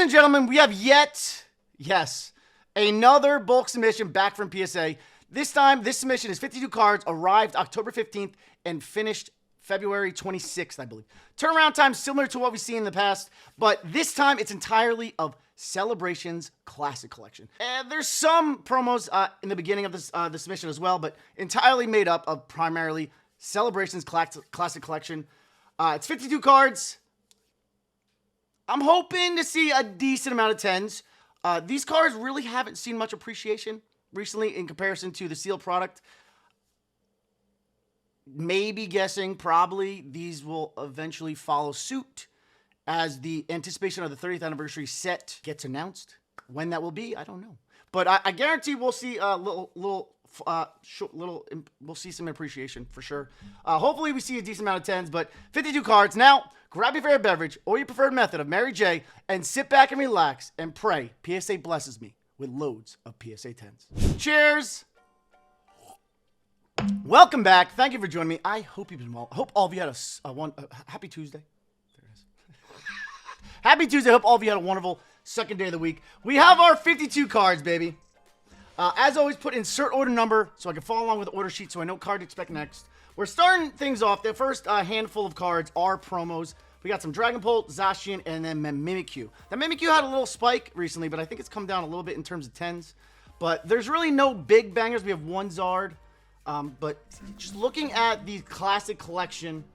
and gentlemen, we have another bulk submission back from PSA. This time, this submission is 52 cards, arrived October 15th, and finished February 26th, I believe. Turnaround time similar to what we've seen in the past, but this time it's entirely of Celebrations Classic Collection. And there's some promos in the beginning of this the submission as well, but entirely made up of primarily Celebrations Classic Collection. It's 52 cards. I'm hoping to see a decent amount of 10s. These cards really haven't seen much appreciation recently in comparison to the sealed product. Maybe guessing, probably, these will eventually follow suit as the anticipation of the 30th anniversary set gets announced. When that will be, I don't know. But I guarantee we'll see a we'll see some appreciation for sure. Hopefully we see a decent amount of 10s, but 52 cards. Now, grab your favorite beverage or your preferred method of Mary J and sit back and relax and pray PSA blesses me with loads of PSA 10s. Cheers! Welcome back. Thank you for joining me. I hope you've been well. I hope all of you had a happy Tuesday. There it is. Happy Tuesday. I hope all of you had a wonderful second day of the week. We have our 52 cards, baby. As always, put insert order number so I can follow along with the order sheet so I know what card to expect next. We're starting things off. The first handful of cards are promos. We got some Dragapult, Zacian, and then Mimikyu. The Mimikyu had a little spike recently, but I think it's come down a little bit in terms of 10s. But there's really no big bangers. We have one Zard. But just looking at the classic collection,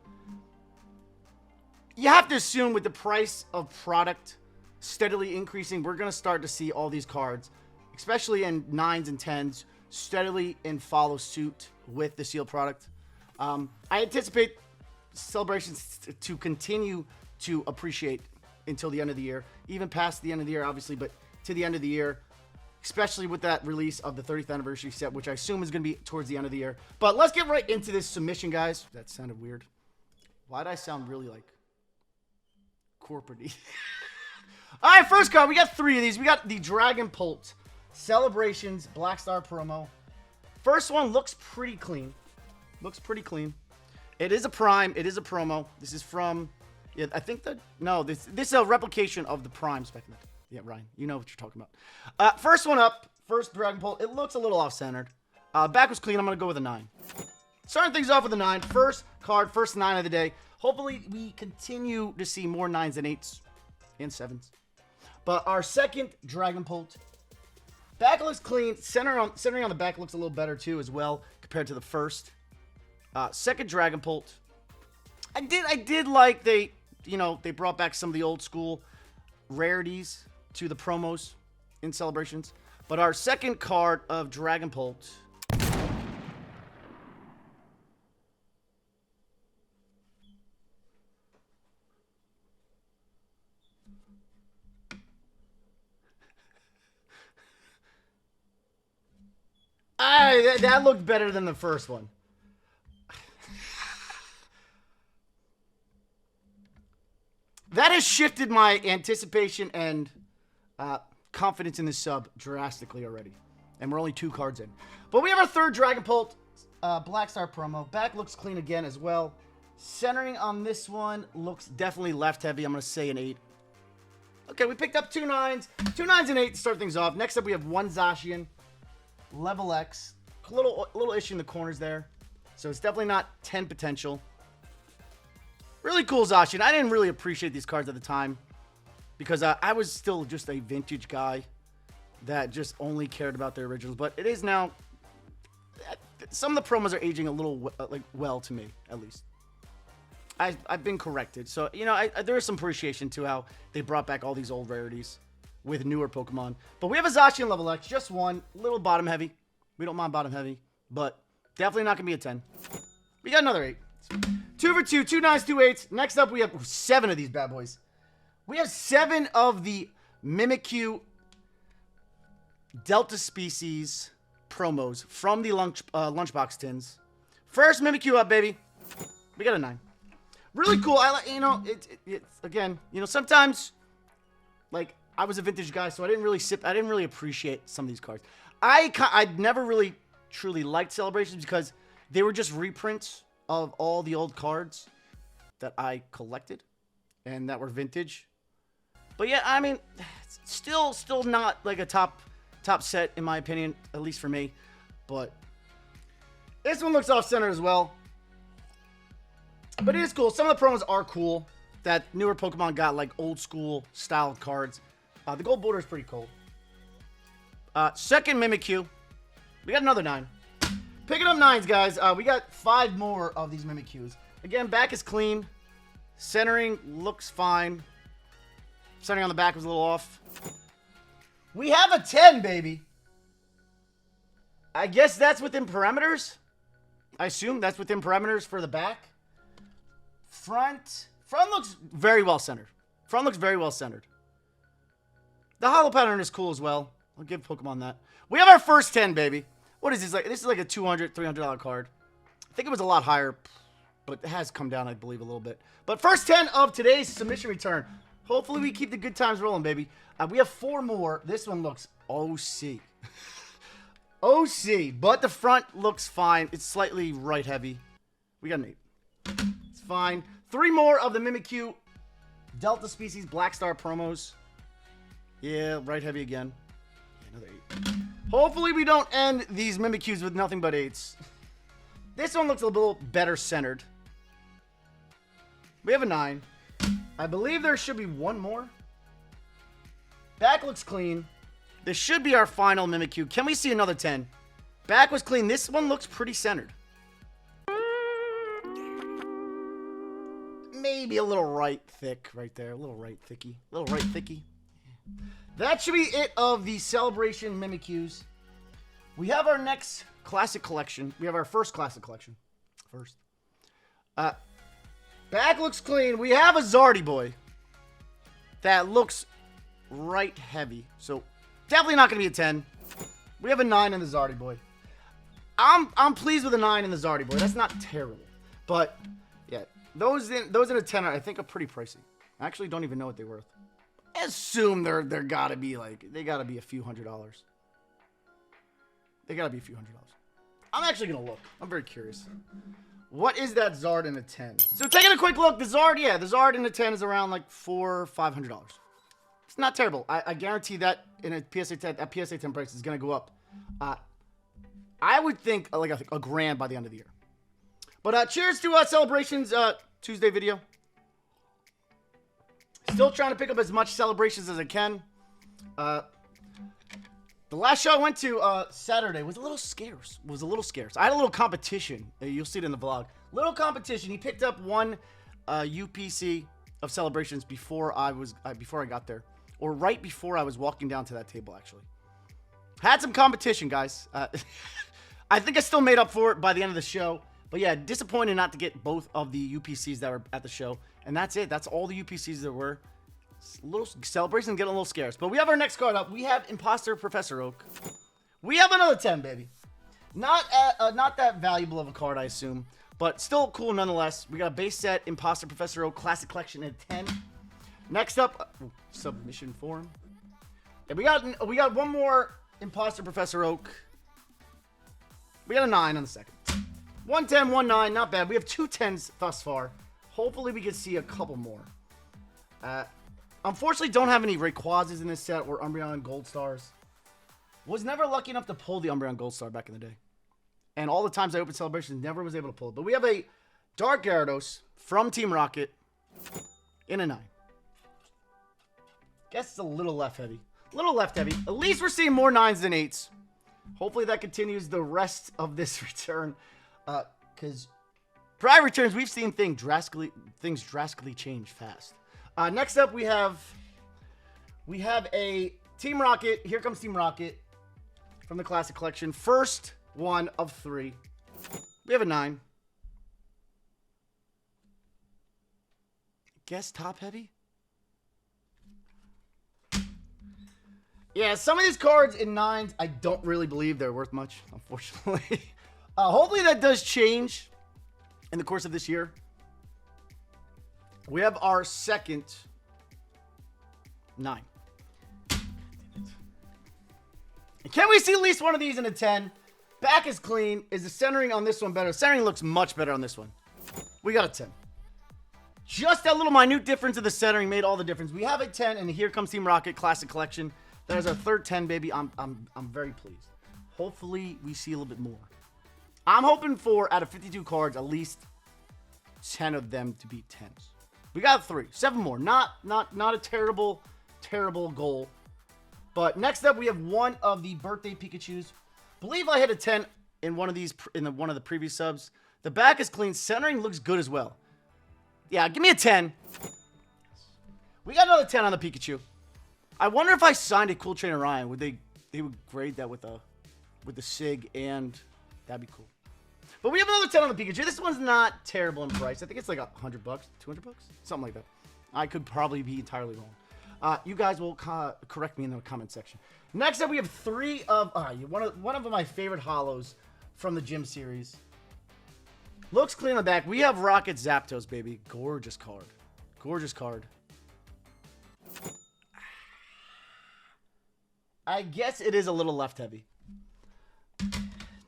you have to assume with the price of product steadily increasing, we're going to start to see all these cards, especially in 9s and 10s, steadily and follow suit with the sealed product. I anticipate Celebrations to continue to appreciate until the end of the year, even past the end of the year, obviously, but to the end of the year. Especially with that release of the 30th anniversary set, which I assume is going to be towards the end of the year. But let's get right into this submission, guys. That sounded weird. Why did I sound really, like, corporate-y? All right, first card. We got 3 of these. We got the Dragapult Celebrations Black Star promo. First one looks pretty clean. Looks pretty clean. It is a prime. It is a promo. This is from... Yeah, I think that... No, this is a replication of the prime spec. Yeah, Ryan, you know what you're talking about. First one up, first Dragapult. It looks a little off-centered. Back was clean. I'm going to go with a 9. Starting things off with a 9. First card, first 9 of the day. Hopefully, we continue to see more 9s and 8s and 7s. But our second Dragapult. Back looks clean. Centering on the back looks a little better, too, as well, compared to the first. Second Dragapult. I did like they brought back some of the old school rarities to the promos in Celebrations. But our second card of Dragapult. That looked better than the first one. That has shifted my anticipation and confidence in this sub drastically already. And we're only 2 cards in. But we have our third Dragapult Black Star promo. Back looks clean again as well. Centering on this one looks definitely left heavy. I'm going to say an 8. Okay, we picked up 2 9s. 2 9s and 8 to start things off. Next up, we have one Zacian LV.X. A little issue in the corners there. So it's definitely not 10 potential. Really cool Zacian. I didn't really appreciate these cards at the time because I was still just a vintage guy that just only cared about their originals. But it is now. Some of the promos are aging a little well to me, at least. I've been corrected. So, you know, there is some appreciation to how they brought back all these old rarities with newer Pokemon. But we have a Zacian LV.X, just one. Little bottom heavy. We don't mind bottom heavy, but definitely not going to be a 10. We got another 8. 2 for 2, 2 9s, 2 8s. Next up, we have 7 of these bad boys. We have 7 of the Mimikyu Delta Species promos from the lunchbox tins. First Mimikyu up, baby. We got a 9. Really cool. I like, you know, again, you know, sometimes, like, I was a vintage guy, so I didn't really appreciate some of these cards. I'd never really truly liked Celebrations because they were just reprints of all the old cards that I collected and that were vintage. But yeah, I mean, Still not like a top set in my opinion, at least for me. But this one looks off-center as well. But it is cool. Some of the promos are cool. That newer Pokemon got like old school style cards. The gold border is pretty cool. Second Mimikyu. We got another 9. Picking up 9s, guys. We got 5 more of these Mimikyus. Again, back is clean. Centering looks fine. Centering on the back was a little off. We have a 10, baby. I guess that's within parameters. I assume that's within parameters for the back. Front looks very well centered. Front looks very well centered. The hollow pattern is cool as well. I'll give Pokemon that. We have our first 10, baby. What is this? This is like a $200, $300 card. I think it was a lot higher, but it has come down, I believe, a little bit. But first 10 of today's submission return. Hopefully we keep the good times rolling, baby. We have 4 more. This one looks OC. OC, but the front looks fine. It's slightly right heavy. We got an 8. It's fine. 3 more of the Mimikyu Delta Species Black Star promos. Yeah, right heavy again. Another 8. Hopefully we don't end these Mimikyus with nothing but 8s. This one looks a little better centered. We have a 9. I believe there should be 1 more. Back looks clean. This should be our final Mimikyu. Can we see another 10? Back was clean. This one looks pretty centered. Maybe a little right thick right there. A little right thicky. A little right thicky. That should be it of the Celebration Mimikyus. We have our next classic collection. We have our first classic collection. Back looks clean. We have a Zardy boy. That looks right heavy. So, definitely not going to be a 10. We have a 9 in the Zardy boy. I'm pleased with a 9 in the Zardy boy. That's not terrible. But, yeah. Those in a 10 I think are pretty pricey. I actually don't even know what they're worth. I assume they're gotta be like, they gotta be a few $100s. They gotta be a few $100s. I'm actually gonna look. I'm very curious. What is that Zard in a 10? So taking a quick look, the Zard in a 10 is around like $400 or $500. It's not terrible. I guarantee that in a PSA 10, that PSA 10 price is gonna go up. I would think like a grand by the end of the year. But cheers to Celebrations Tuesday video. Still trying to pick up as much Celebrations as I can. The last show I went to Saturday was a little scarce. I had a little competition. You'll see it in the vlog. Little competition. He picked up 1 UPC of Celebrations before I got there, or right before I was walking down to that table. Actually, had some competition, guys. I think I still made up for it by the end of the show. But yeah, disappointed not to get both of the UPCs that were at the show. And that's it. That's all the UPCs there were. Little Celebration getting a little scarce. But we have our next card up. We have Imposter Professor Oak. We have another 10, baby. Not that valuable of a card, I assume. But still cool nonetheless. We got a base set Imposter Professor Oak Classic Collection at 10. Next up, submission form. And we got 1 more Imposter Professor Oak. We got a 9 on the second. 110, 19, not bad. We have 2 10s thus far. Hopefully we can see a couple more. Unfortunately, don't have any Rayquazas in this set or Umbreon Gold Stars. Was never lucky enough to pull the Umbreon Gold Star back in the day. And all the times I opened Celebrations, never was able to pull it. But we have a Dark Gyarados from Team Rocket in a 9. Guess it's a little left heavy. At least we're seeing more 9s than 8s. Hopefully that continues the rest of this return. Because prior returns, we've seen things drastically change fast. Next up, we have a Team Rocket. Here comes Team Rocket from the Classic Collection. First one of 3. We have a 9. Guess top heavy? Yeah, some of these cards in 9s, I don't really believe they're worth much, unfortunately. Hopefully that does change in the course of this year. We have our second 9. And can we see at least one of these in a 10? Back is clean. Is the centering on this one better? Centering looks much better on this one. We got a 10. Just that little minute difference in the centering made all the difference. We have a 10, and here comes Team Rocket Classic Collection. That is our third 10, baby. I'm very pleased. Hopefully, we see a little bit more. I'm hoping for, out of 52 cards, at least 10 of them to be 10s. We got 3. 7 more. Not a terrible goal. But next up, we have one of the birthday Pikachus. Believe I hit a 10 in one of these, one of the previous subs. The back is clean. Centering looks good as well. Yeah, give me a 10. We got another 10 on the Pikachu. I wonder if I signed a Cool Trainer Ryan, would they would grade that with the SIG, and that'd be cool. But we have another 10 on the Pikachu. This one's not terrible in price. I think it's like $100, $200, something like that. I could probably be entirely wrong. You guys will correct me in the comment section. Next up, we have 3 of one of my favorite holos from the gym series. Looks clean on the back. We have Rocket Zapdos, baby. Gorgeous card. Gorgeous card. I guess it is a little left heavy.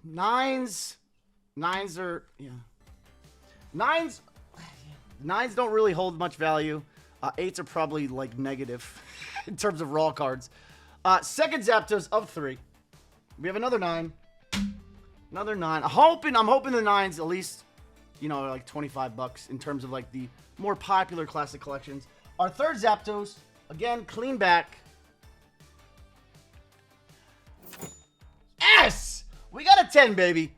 Nines are, yeah. Nines don't really hold much value. 8s are probably like negative in terms of raw cards. Second Zapdos of 3. We have another 9. Another 9. I'm hoping the 9s at least, you know, like $25 in terms of like the more popular classic collections. Our third Zapdos, again, clean back. S! We got a 10, baby.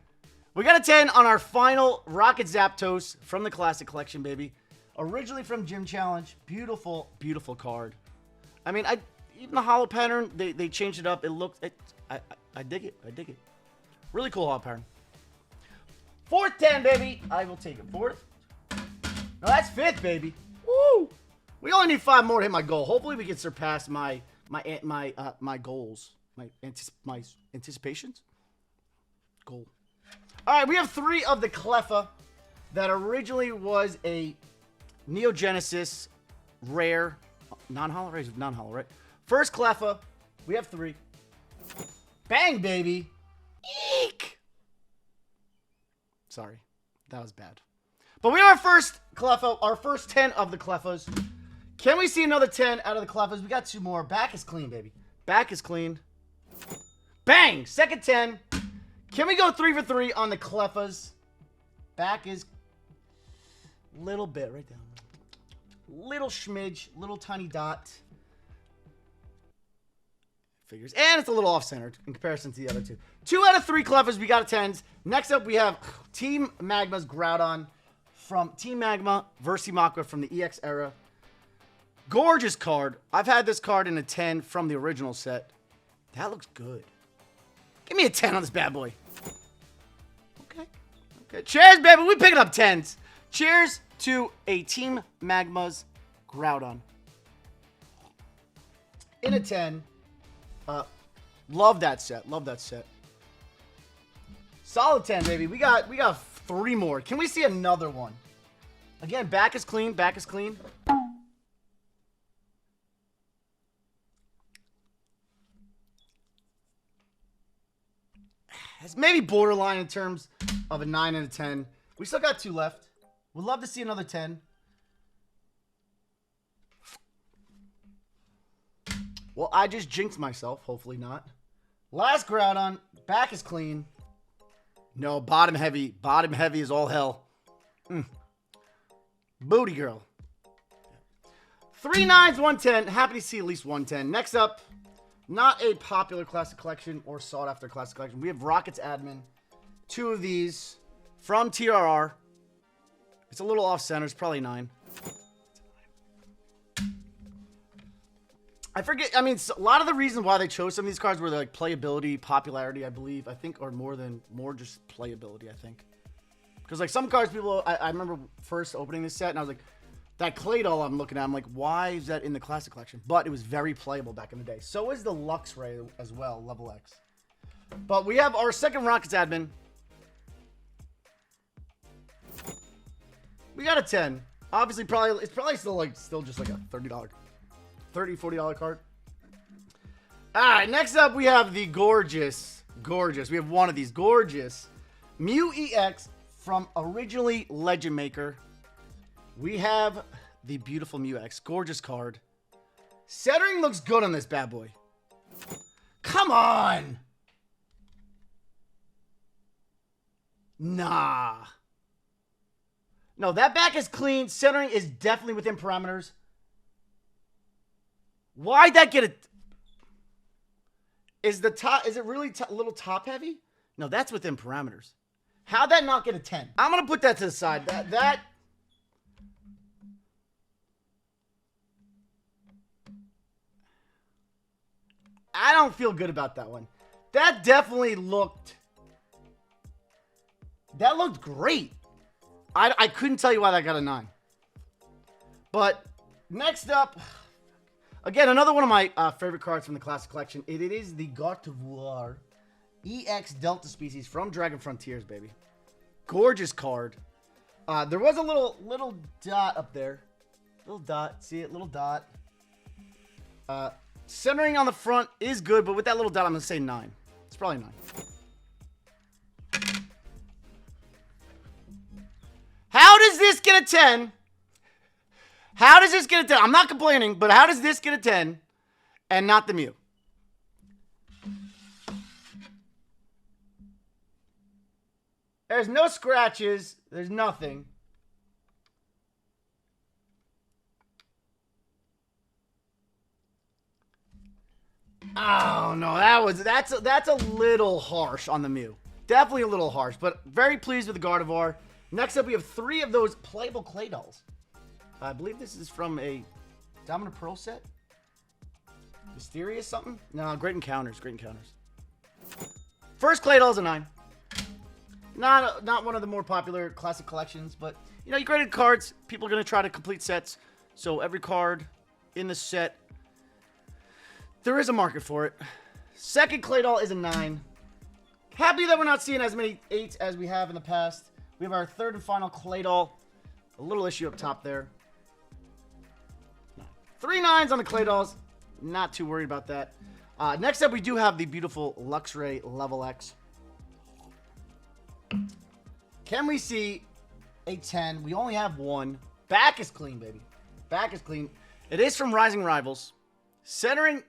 We got a 10 on our final Rocket Zapdos from the classic collection, baby. Originally from Gym Challenge. Beautiful, beautiful card. I mean, even the holo pattern, they changed it up. It looks, I dig it. I dig it. Really cool holo pattern. Fourth 10, baby. I will take it. Fourth. No, that's 5th, baby. Woo! We only need 5 more to hit my goal. Hopefully, we can surpass my goals, my anticipations. Goal. All right, we have 3 of the Cleffa that originally was a Neo Genesis rare, non-holo, right? First Cleffa. We have 3. Bang, baby. Eek. Sorry, that was bad. But we have our first Cleffa, our first 10 of the Cleffas. Can we see another 10 out of the Cleffas? We got 2 more. Back is clean, baby. Back is clean. Bang! Second 10. Can we go 3 for 3 on the Cleffas? Back is little bit right down. Little schmidge, little tiny dot. Figures. And it's a little off-centered in comparison to the other 2. 2 out of 3 Cleffas. We got a 10s. Next up, we have Team Magma's Groudon from Team Magma versus Magma from the EX era. Gorgeous card. I've had this card in a 10 from the original set. That looks good. Give me a 10 on this bad boy. Okay. Okay. Cheers, baby. We picking up 10s. Cheers to a Team Magma's Groudon. In a 10. Love that set. Love that set. Solid 10, baby. We got 3 more. Can we see another one? Again, back is clean. Back is clean. It's maybe borderline in terms of a 9 and a 10. We still got 2 left. Would love to see another 10. Well, I just jinxed myself. Hopefully not. Last Groudon. Back is clean. No, bottom heavy. Bottom heavy is all hell. Booty girl. 3 9s, 110. Happy to see at least 110. Next up, not a popular classic collection or sought after classic collection. We have Rockets Admin. 2 of these from TRR. It's a little off center. It's probably 9. I forget. I mean, a lot of the reasons why they chose some of these cards were like playability, popularity, I believe. I think, or more just playability, I think. Because like some cards, people, I remember first opening this set and I was like, that Claydol I'm looking at, I'm like, why is that in the classic collection? But it was very playable back in the day. So is the Luxray as well, level X. But we have our second Rockets Admin. We got a 10. Obviously, it's probably still just like a $30, $40 card. All right, next up we have the gorgeous. We have one of these gorgeous Mew EX from originally Legend Maker. We have the beautiful Mew EX. Gorgeous card. Centering looks good on this bad boy. Come on! Nah. No, that back is clean. Centering is definitely within parameters. Why'd that get it? Is it really a little top heavy? No, that's within parameters. How'd that not get a 10? I'm going to put that to the side. That I don't feel good about that one. That definitely looked... That looked great. I couldn't tell you why that got a 9. But next up... Again, another one of my favorite cards from the Classic Collection. It is the Gardevoir EX Delta Species from Dragon Frontiers, baby. Gorgeous card. There was a little dot up there. Little dot. See it? Little dot. Centering on the front is good, but with that little dot, I'm going to say 9. It's probably 9. How does this get a 10? How does this get a 10? I'm not complaining, but how does this get a 10 and not the Mew? There's no scratches. There's nothing. Oh no, that's a little harsh on the Mew. Definitely a little harsh, but very pleased with the Gardevoir. Next up, we have 3 of those playable Claydols. I believe this is from a Dominant Pearl set. Mysterious something? No, Great Encounters. Great Encounters. First Claydol's a 9. Not one of the more popular Classic Collections, but you know, you graded cards. People are going to try to complete sets. So every card in the set, there is a market for it. Second Claydol is a 9. Happy that we're not seeing as many 8s as we have in the past. We have our third and final Claydol. A little issue up top there. 3 9s on the Claydols. Not too worried about that. Next up, we do have the beautiful Luxray LV.X. Can we see a 10? We only have 1. Back is clean, baby. Back is clean. It is from Rising Rivals. Centering...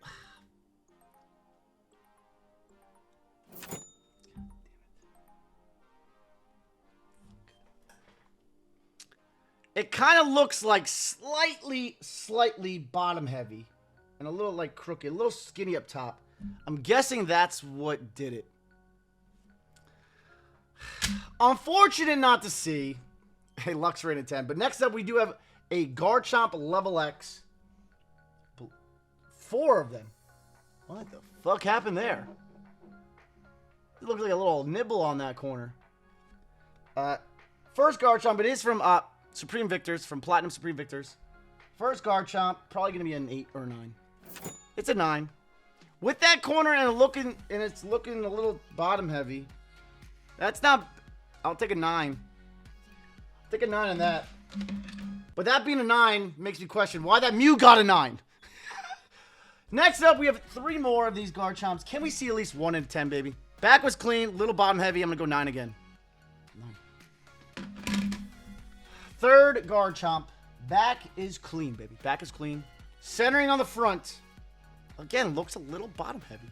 It kind of looks like slightly bottom heavy. And a little like crooked, a little skinny up top. I'm guessing that's what did it. Unfortunate not to see a Luxray in a 10. But next up, we do have a Garchomp LV.X. 4 of them. What the fuck happened there? It looks like a little nibble on that corner. First Garchomp, it is from Supreme Victors, from Platinum Supreme Victors. First Garchomp, probably going to be an 8 or a 9. It's a 9. With that corner and it's looking a little bottom heavy. That's not... I'll take a 9. Take a 9 on that. But that being a 9 makes me question why that Mew got a 9. Next up, we have 3 more of these Garchomps. Can we see at least 1 in 10, baby? Back was clean, little bottom heavy. I'm going to go 9 again. 9. Third Garchomp. Back is clean, baby. Back is clean. Centering on the front. Again, looks a little bottom heavy.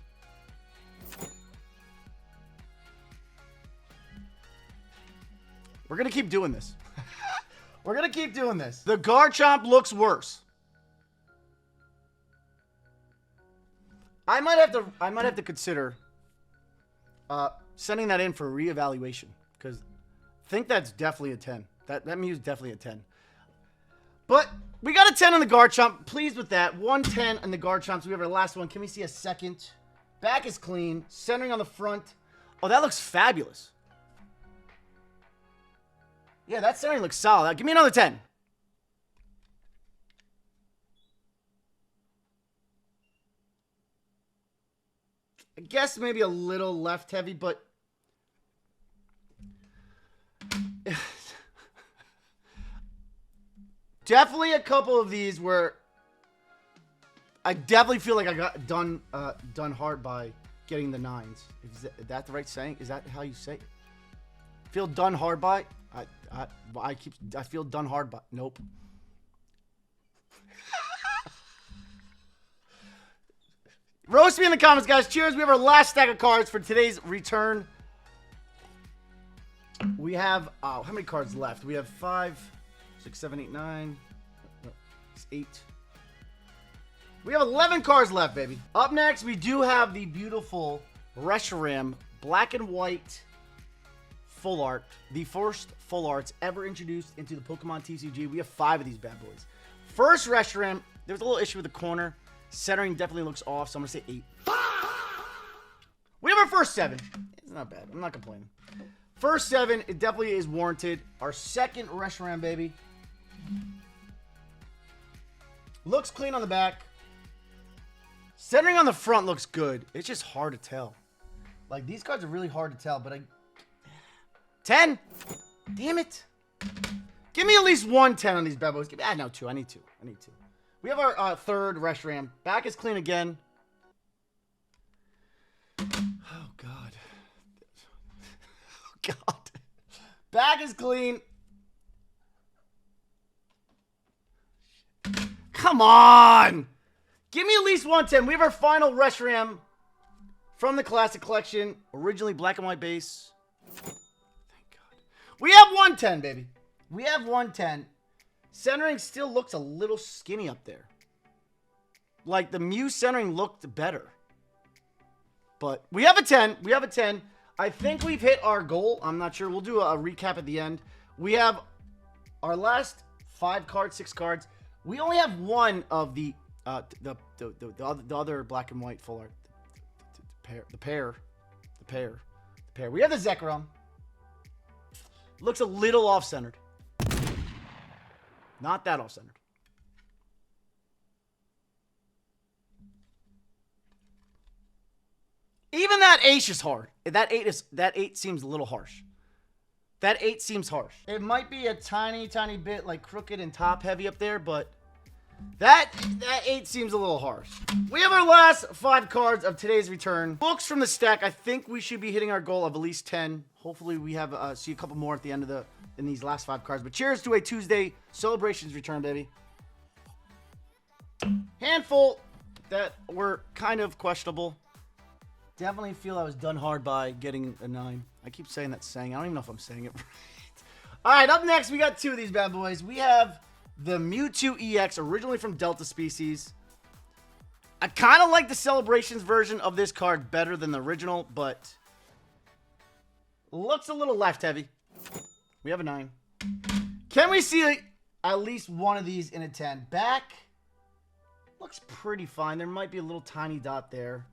We're going to keep doing this. We're going to keep doing this. The Garchomp looks worse. I might have to consider sending that in for reevaluation, because I think that's definitely a 10. That Mew's definitely a 10. But we got a 10 on the Garchomp. Pleased with that. 110 on the Garchomps. We have our last one. Can we see a second? Back is clean. Centering on the front. Oh, that looks fabulous. Yeah, that centering looks solid. Give me another 10. I guess maybe a little left heavy, but... Definitely a couple of these where I definitely feel like I got done hard by getting the 9s. Is that the right saying? Is that how you say it? Feel done hard by. I feel done hard by. Nope. Roast me in the comments, guys. Cheers. We have our last stack of cards for today's return. We have, how many cards left? We have 5, 6, 7, 8, 9, 8. We have 11 cards left, baby. Up next, we do have the beautiful Reshiram black and white full art. The first full arts ever introduced into the Pokemon TCG. We have 5 of these bad boys. First Reshiram, there's a little issue with the corner. Centering definitely looks off, so I'm going to say 8. We have our first 7. It's not bad. I'm not complaining. First 7, it definitely is warranted. Our second Reshiram, baby. Looks clean on the back. Centering on the front looks good. It's just hard to tell. Like, these cards are really hard to tell, but 10? Damn it. Give me at least 1 10 on these bad boys. No, 2. I need 2. We have our third Reshiram. Back is clean again. Oh, God. Oh, God. Back is clean. Come on. Give me at least 110. We have our final Reshiram from the Classic Collection. Originally black and white base. Thank God. We have 110, baby. We have 110. Centering still looks a little skinny up there. Like, the Mew centering looked better. But we have a 10. We have a 10. I think we've hit our goal. I'm not sure. We'll do a recap at the end. We have our last 5 cards, 6 cards. We only have one of the other black and white full art. The pair. We have the Zekrom. Looks a little off-centered. Not that off-centered. Even that 8 is hard. That 8 seems a little harsh. That 8 seems harsh. It might be a tiny bit like crooked and top heavy up there, but that 8 seems a little harsh. We have our last 5 cards of today's return. Books from the stack. I think we should be hitting our goal of at least 10. Hopefully we have see a couple more at the end of in these last 5 cards. But cheers to a Tuesday Celebrations return, baby. Handful that were kind of questionable. Definitely feel I was done hard by getting a 9. I keep saying that saying. I don't even know if I'm saying it right. All right, up next, we got 2 of these bad boys. We have the Mewtwo EX, originally from Delta Species. I kind of like the Celebrations version of this card better than the original, but looks a little left heavy. We have a 9. Can we see at least one of these in a 10? Back looks pretty fine. There might be a little tiny dot there.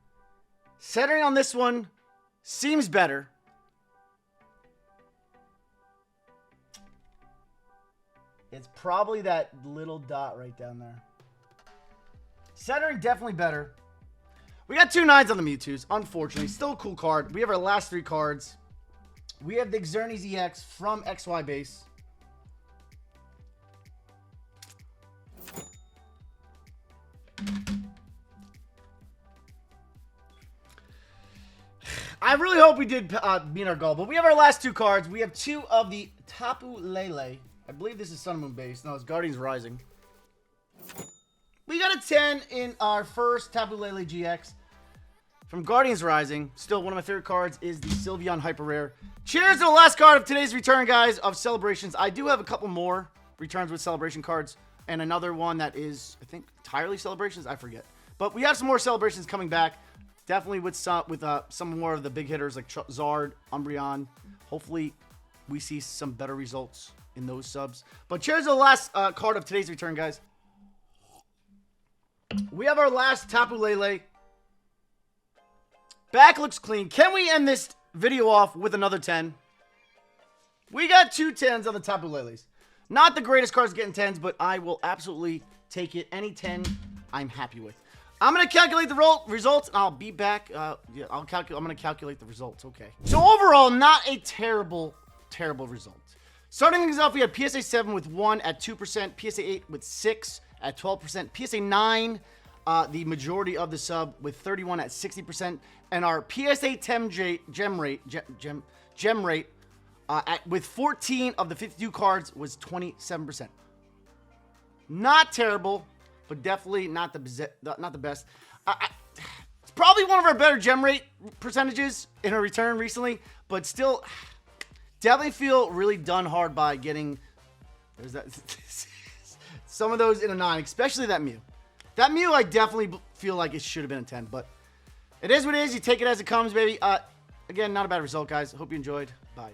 Centering on this one seems better. It's probably that little dot right down there. Centering definitely better. We got 2 9s on the Mewtwo's, unfortunately. Still a cool card. We have our last 3 cards. We have the Xerneas EX from XY base. I really hope we did meet our goal, but we have our last 2 cards. We have 2 of the Tapu Lele. I believe this is Sun Moon base. No, it's Guardians Rising. We got a 10 in our first Tapu Lele GX from Guardians Rising. Still, one of my favorite cards is the Sylveon Hyper Rare. Cheers to the last card of today's return, guys, of Celebrations. I do have a couple more returns with Celebration cards, and another one that is, I think, entirely Celebrations. I forget. But we have some more Celebrations coming back. Definitely with some more of the big hitters like Zard, Umbreon. Hopefully, we see some better results in those subs. But cheers to the last card of today's return, guys. We have our last Tapu Lele. Back looks clean. Can we end this video off with another 10? We got 2 10s on the Tapu Leles. Not the greatest cards getting 10s, but I will absolutely take it. Any 10, I'm happy with. I'm going to calculate the results, and I'll be back. I'm going to calculate the results. Okay. So overall, not a terrible result. Starting things off, we had PSA 7 with 1 at 2%, PSA 8 with 6 at 12%, PSA 9, the majority of the sub with 31 at 60%, and our PSA 10 gem rate with 14 of the 52 cards was 27%. Not terrible, but definitely not the best. It's probably one of our better gem rate percentages in a return recently, but still, definitely feel really done hard by getting some of those in a 9, especially that Mew. That Mew, I definitely feel like it should have been a 10, but it is what it is. You take it as it comes, baby. Again, not a bad result, guys. Hope you enjoyed. Bye.